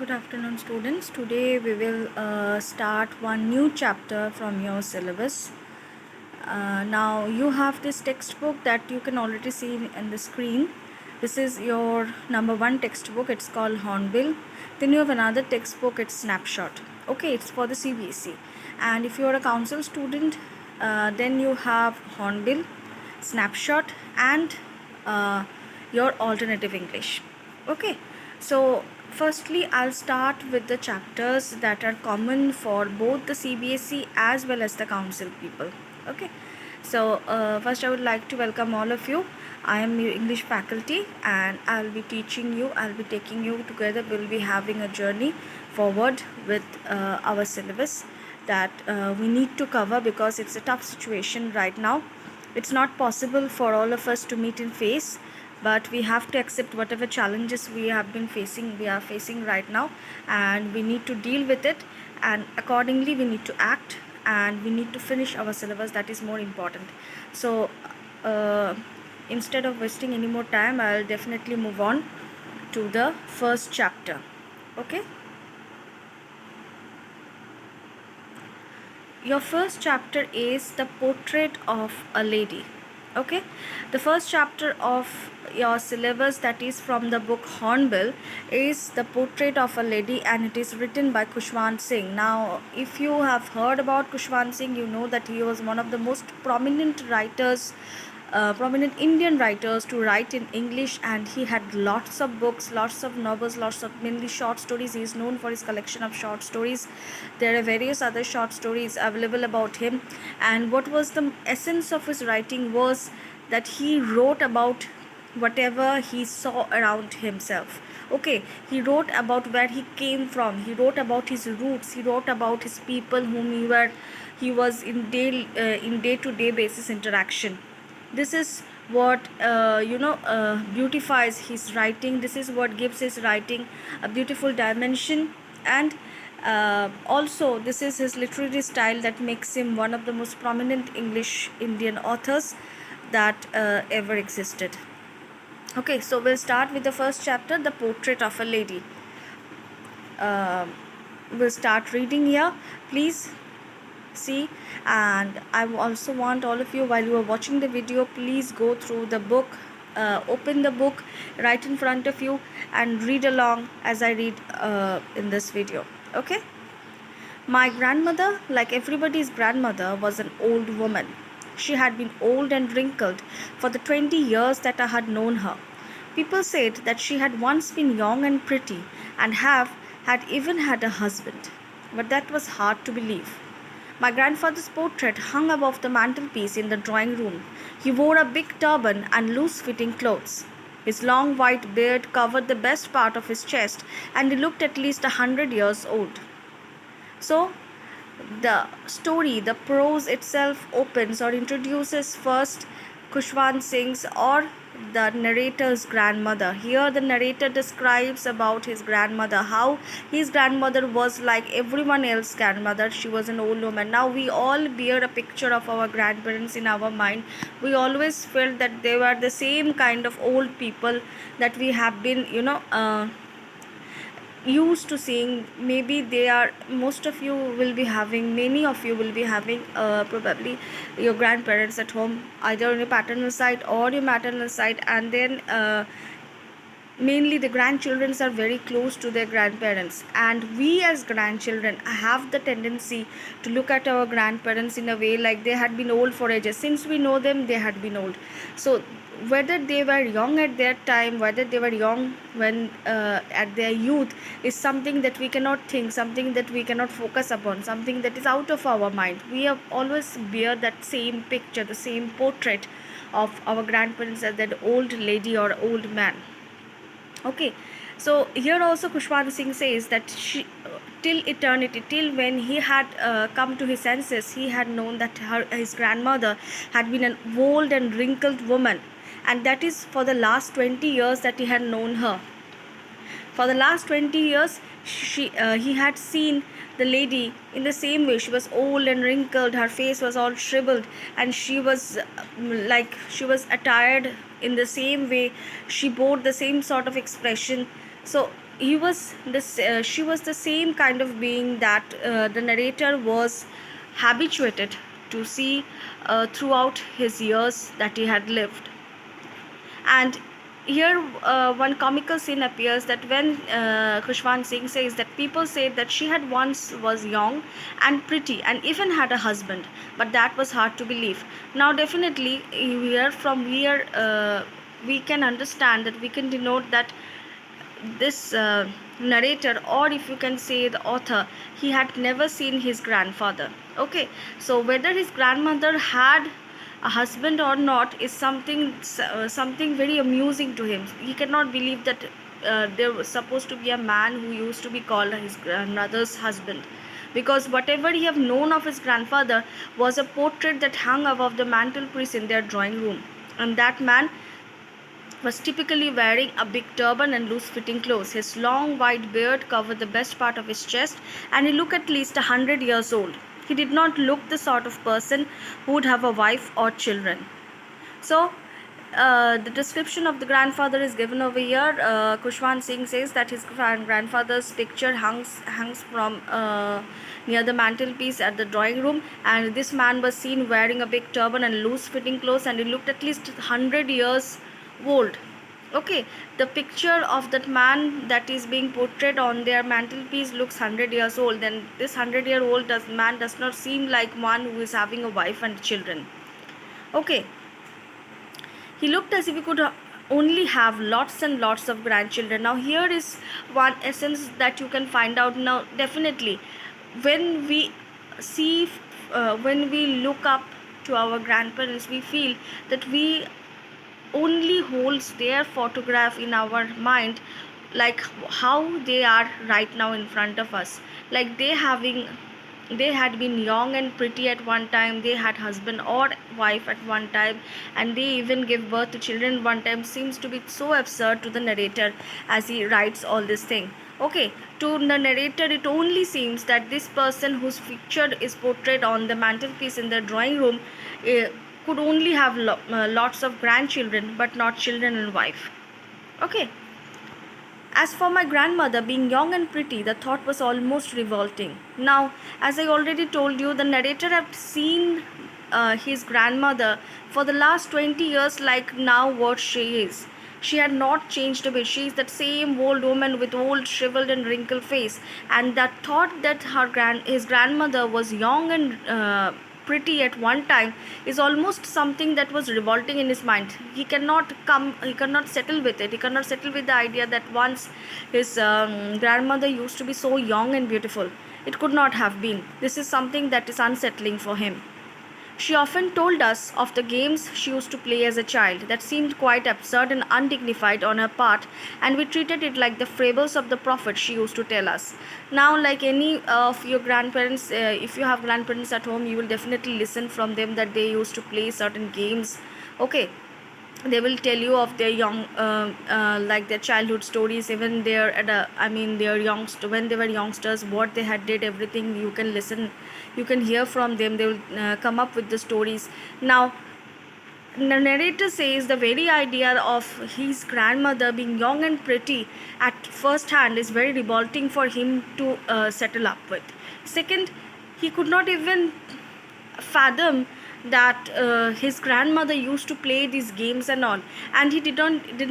Good afternoon, students. Today we will start one new chapter from your syllabus. Now you have this textbook that you can already see in the screen. This is your number one textbook. It's called Hornbill. Then you have another textbook. It's Snapshot. Okay, it's for the CBSE. And if you are a council student, then you have Hornbill, Snapshot, and your alternative English. Okay, so firstly I'll start with the chapters that are common for both the CBSE as well as the council people. Okay, so first I would like to welcome all of you. I am your English faculty and I'll be teaching you, I'll be taking you together. We'll be having a journey forward with our syllabus that we need to cover because it's a tough situation right now. It's not possible for all of us to meet in face, but we have to accept whatever challenges we are facing right now, and we need to deal with it, and accordingly we need to act, and we need to finish our syllabus. That is more important. So uh, instead of wasting any more time, I'll definitely move on to the first chapter. Okay, your first chapter is the portrait of a lady. Okay, the first chapter of your syllabus, that is from the book Hornbill, is the portrait of a lady, and it is written by Khushwant Singh. Now if you have heard about Khushwant Singh, you know that he was one of the most prominent writers, prominent Indian writers to write in English, and he had lots of books, lots of novels, lots of mainly short stories. He is known for his collection of short stories. There are various other short stories available about him, and what was the essence of his writing was that he wrote about whatever he saw around himself. Okay, he wrote about where he came from, he wrote about his roots, he wrote about his people whom he was in day to day basis interaction. This is what beautifies his writing. This is what gives his writing a beautiful dimension, and also this is his literary style that makes him one of the most prominent English Indian authors that ever existed. Okay, so we'll start with the first chapter, the portrait of a lady. uh, we'll start reading here, please see. And I also want all of you, while you are watching the video, please go through the book, open the book right in front of you and read along as I read in this video. Okay, my grandmother, like everybody's grandmother, was an old woman. She had been old and wrinkled for the 20 years that I had known her. People said that she had once been young and pretty and had even had a husband, but that was hard to believe. My grandfather's portrait hung above the mantelpiece in the drawing room. He wore a big turban and loose-fitting clothes. His long white beard covered the best part of his chest, and he looked at least 100 years old. So, the story, the prose itself opens or introduces first Khushwant Singh's or the narrator's grandmother. Here the narrator describes about his grandmother, how his grandmother was like everyone else's grandmother. She was an old woman. Now we all bear a picture of our grandparents in our mind. We always felt that they were the same kind of old people that we have been used to seeing. Maybe they are, most of you will be having, many of you will be having probably your grandparents at home, either on your paternal side or your maternal side, and then mainly the grandchildren are very close to their grandparents, and we as grandchildren have the tendency to look at our grandparents in a way like they had been old for ages. Since we know them, they had been old. So whether they were young at their time, whether they were young when at their youth, is something that we cannot think, something that we cannot focus upon, something that is out of our mind. We have always bear that same picture, the same portrait of our grandparents as that old lady or old man. Okay, so here also Khushwant Singh says that till eternity, till when he had come to his senses, he had known that his grandmother had been an old and wrinkled woman, and that is for the last 20 years that he had known her. For the last 20 years, he had seen the lady in the same way. She was old and wrinkled, her face was all shriveled, and she was she was attired in the same way. She bore the same sort of expression. So he was this she was the same kind of being that the narrator was habituated to see throughout his years that he had lived. And here one comical scene appears that when Khushwant Singh says that people said that she had once was young and pretty and even had a husband, but that was hard to believe. Now definitely here from here we can understand that we can denote that this narrator, or if you can say the author, he had never seen his grandfather. Okay, so whether his grandmother had a husband or not is something very amusing to him. He cannot believe that there was supposed to be a man who used to be called his grandmother's husband, because whatever he have known of his grandfather was a portrait that hung above the mantelpiece in their drawing room, and that man was typically wearing a big turban and loose fitting clothes. His long white beard covered the best part of his chest, and he looked at least 100 years old. He did not look the sort of person who would have a wife or children. So, the description of the grandfather is given over here. Khushwant Singh says that his grandfather's picture hangs from near the mantelpiece at the drawing room, and this man was seen wearing a big turban and loose fitting clothes, and he looked at least 100 years old. Okay, the picture of that man that is being portrayed on their mantelpiece looks 100 years old. Then this 100-year-old man does not seem like one who is having a wife and children. Okay, he looked as if he could only have lots and lots of grandchildren. Now here is one essence that you can find out. Now definitely when we see when we look up to our grandparents, we feel that we only holds their photograph in our mind, like how they are right now in front of us, like they had been young and pretty at one time, they had husband or wife at one time, and they even give birth to children one time, seems to be so absurd to the narrator as he writes all this thing. Okay, to the narrator it only seems that this person whose picture is portrayed on the mantelpiece in the drawing room could only have lots of grandchildren but not children and wife. Okay. As for my grandmother being young and pretty, the thought was almost revolting. Now, as I already told you, the narrator had seen his grandmother for the last 20 years, like now what she is. She had not changed a bit. She is that same old woman with old shriveled and wrinkled face. And that thought that his grandmother was young and pretty at one time is almost something that was revolting in his mind. He cannot settle with it. He cannot settle with the idea that once his grandmother used to be so young and beautiful. It could not have been. This is something that is unsettling for him. She often told us of the games she used to play as a child that seemed quite absurd and undignified on her part, and we treated it like the fables of the prophet she used to tell us. Now, like any of your grandparents, if you have grandparents at home, you will definitely listen from them that they used to play certain games. Okay, they will tell you of their young like their childhood stories, even their their youngster when they were youngsters, what they had did, everything you can listen, you can hear from them. They will come up with the stories. Now the narrator says the very idea of his grandmother being young and pretty at first hand is very revolting for him to settle up with. Second, he could not even fathom that his grandmother used to play these games and all, and he did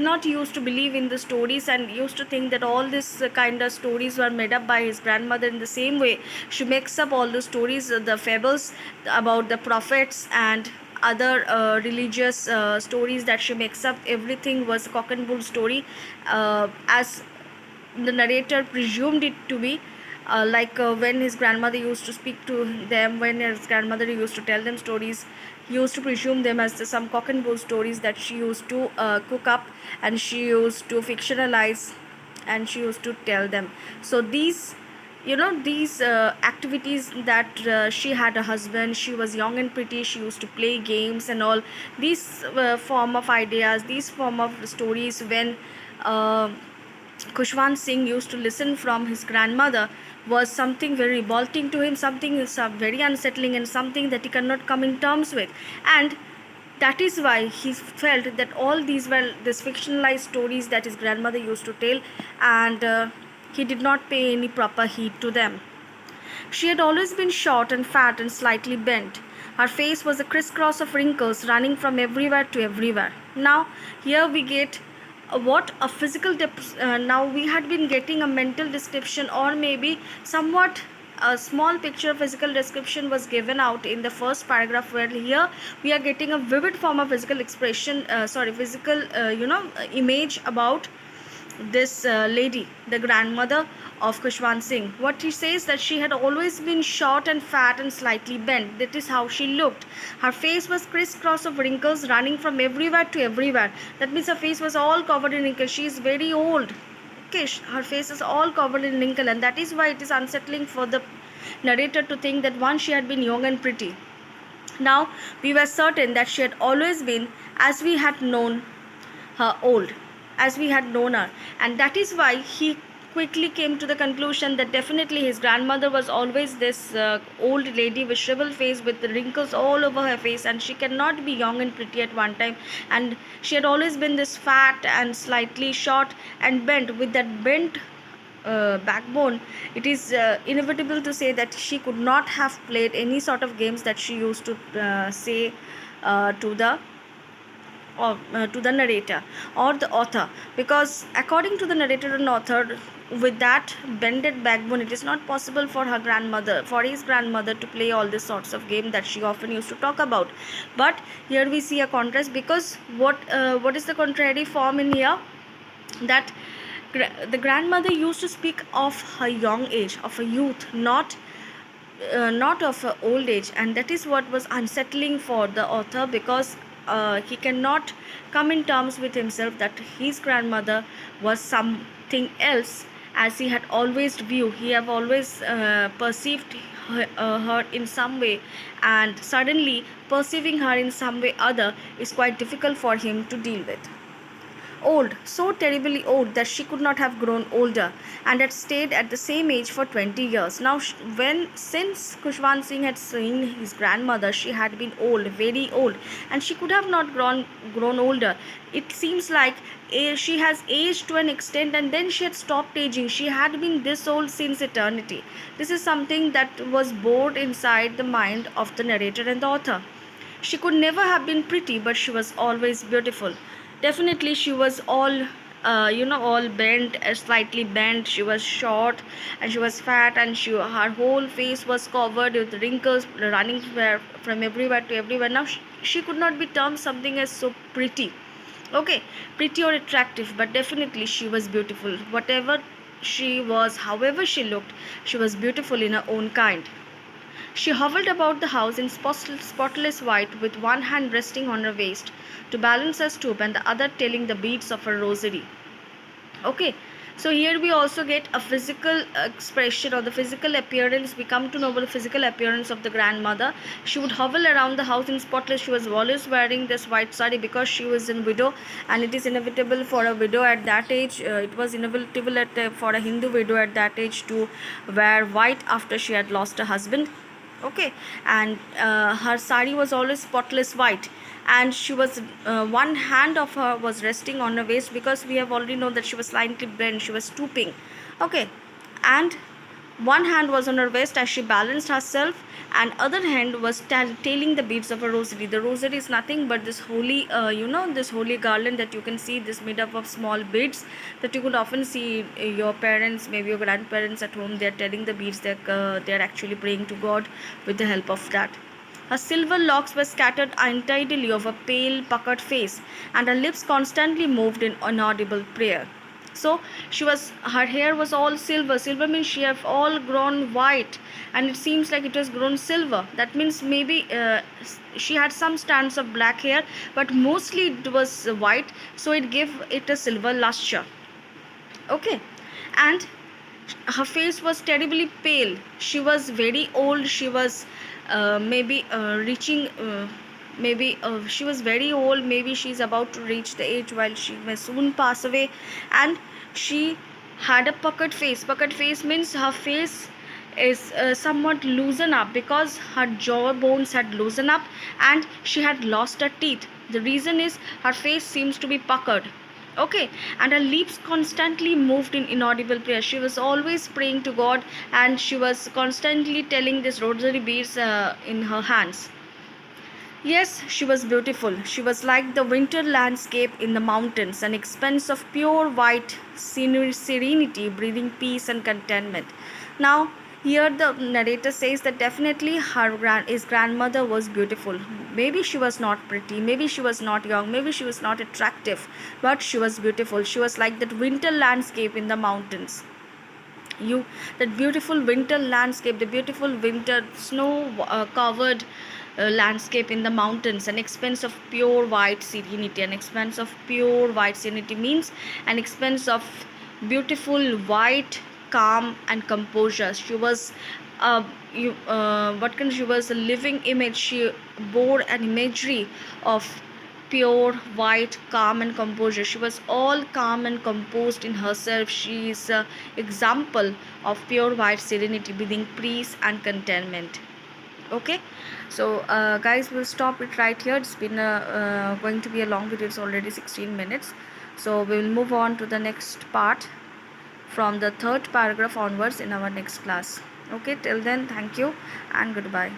not used to believe in the stories and used to think that all this kind of stories were made up by his grandmother. In the same way, she makes up all the stories, the fables about the prophets and other religious stories that she makes up. Everything was a cock and bull story, as the narrator presumed it to be. When his grandmother used to speak to them, when his grandmother used to tell them stories, he used to presume them as some cock and bull stories that she used to cook up, and she used to fictionalize, and she used to tell them. So these activities that she had a husband, she was young and pretty, she used to play games and all these form of ideas, these form of stories, when Khushwant Singh used to listen from his grandmother, was something very revolting to him, something is very unsettling, and something that he cannot come in terms with. And That is why he felt that all these were these fictionalized stories that his grandmother used to tell, and he did not pay any proper heed to them. She had always been short and fat and slightly bent. Her face was a crisscross of wrinkles running from everywhere to everywhere. Now, here we get what a physical now we had been getting a mental description, or maybe somewhat a small picture physical description was given out in the first paragraph, where here we are getting a vivid form of physical expression, physical image about this lady, the grandmother of Kushwant Singh. What he says, that she had always been short and fat and slightly bent. That is how she looked. Her face was crisscross of wrinkles running from everywhere to everywhere. That means her face was all covered in wrinkles. She is very old. Okay, her face is all covered in wrinkles, and that is why it is unsettling for the narrator to think that once she had been young and pretty. Now we were certain that she had always been, as we had known her, old, as we had known her, and that is why he quickly came to the conclusion that definitely his grandmother was always this old lady with shriveled face, with the wrinkles all over her face, and she cannot be young and pretty at one time, and she had always been this fat and slightly short and bent. With that bent backbone, it is inevitable to say that she could not have played any sort of games that she used to say to the to the narrator or the author, because according to the narrator and author, with that bended backbone, it is not possible for his grandmother to play all these sorts of game that she often used to talk about. But here we see a contrast, because what is the contrary form in here, that the grandmother used to speak of her young age, of a youth, not of a old age, and that is what was unsettling for the author, because he cannot come in terms with himself that his grandmother was something else, as he had always viewed. He have always perceived her in some way, and suddenly perceiving her in some way other is quite difficult for him to deal with. Old, so terribly old that she could not have grown older, and had stayed at the same age for 20 years. Now, since Kushwant Singh had seen his grandmother, she had been old, very old, and she could have not grown older. It seems like she has aged to an extent, and then she had stopped aging. She had been this old since eternity. This is something that was bored inside the mind of the narrator and the author. She could never have been pretty, but she was always beautiful. Definitely she was all all bent, slightly bent. She was short and she was fat, and her whole face was covered with wrinkles running from everywhere to everywhere. Now she could not be termed something as so pretty, okay, pretty or attractive, but definitely she was beautiful. Whatever she was, however she looked, she was beautiful in her own kind. She hovered about the house in spotless white, with one hand resting on her waist to balance her stoop, and the other telling the beads of her rosary. Okay, so here we also get a physical expression, or the physical appearance. We come to know about the physical appearance of the grandmother. She would hover around the house in spotless. She was always wearing this white sari, because she was a widow, and it is inevitable for a widow at that age. It was inevitable for a Hindu widow at that age to wear white after she had lost her husband. Okay, and her sari was always spotless white, and she was one hand of her was resting on her waist, because we have already known that she was slightly bent, she was stooping. Okay, and one hand was on her waist as she balanced herself, and other hand was tailing the beads of a rosary. The rosary is nothing but this holy this holy garland that you can see, this made up of small beads that you could often see your parents, maybe your grandparents at home. They are telling the beads, they are actually praying to God with the help of that. Her silver locks were scattered untidily over pale, puckered face, and her lips constantly moved in inaudible prayer. So her hair was all silver. Silver means she have all grown white, and it seems like it was grown silver. That means maybe she had some strands of black hair, but mostly it was white, so it gave it a silver luster. Okay, and her face was terribly pale. She was very old. She was maybe reaching maybe she was very old. Maybe she's about to reach the age while she may soon pass away, and she had a puckered face. Puckered face means her face is somewhat loosened up, because her jaw bones had loosened up and she had lost her teeth. The reason is her face seems to be puckered. Okay, and her lips constantly moved in inaudible prayer. She was always praying to God, and she was constantly telling this rosary beads in her hands. Yes, she was beautiful. She was like the winter landscape in the mountains, an expanse of pure white serenity, breathing peace and contentment. Now, here the narrator says that definitely his grandmother was beautiful. Maybe she was not pretty, maybe she was not young, maybe she was not attractive, but she was beautiful. She was like that winter landscape in the mountains. That beautiful winter landscape, the beautiful winter snow covered landscape in the mountains, an expanse of pure white serenity. An expanse of pure white serenity means an expanse of beautiful white calm and composure. She was she was a living image. She bore an imagery of pure white calm and composure. She was all calm and composed in herself. She is an example of pure white serenity, breathing peace and contentment. Okay, so guys, we'll stop it right here. It's been going to be a long video. It's already 16 minutes, so we will move on to the next part from the third paragraph onwards in our next class. Okay, till then, thank you and goodbye.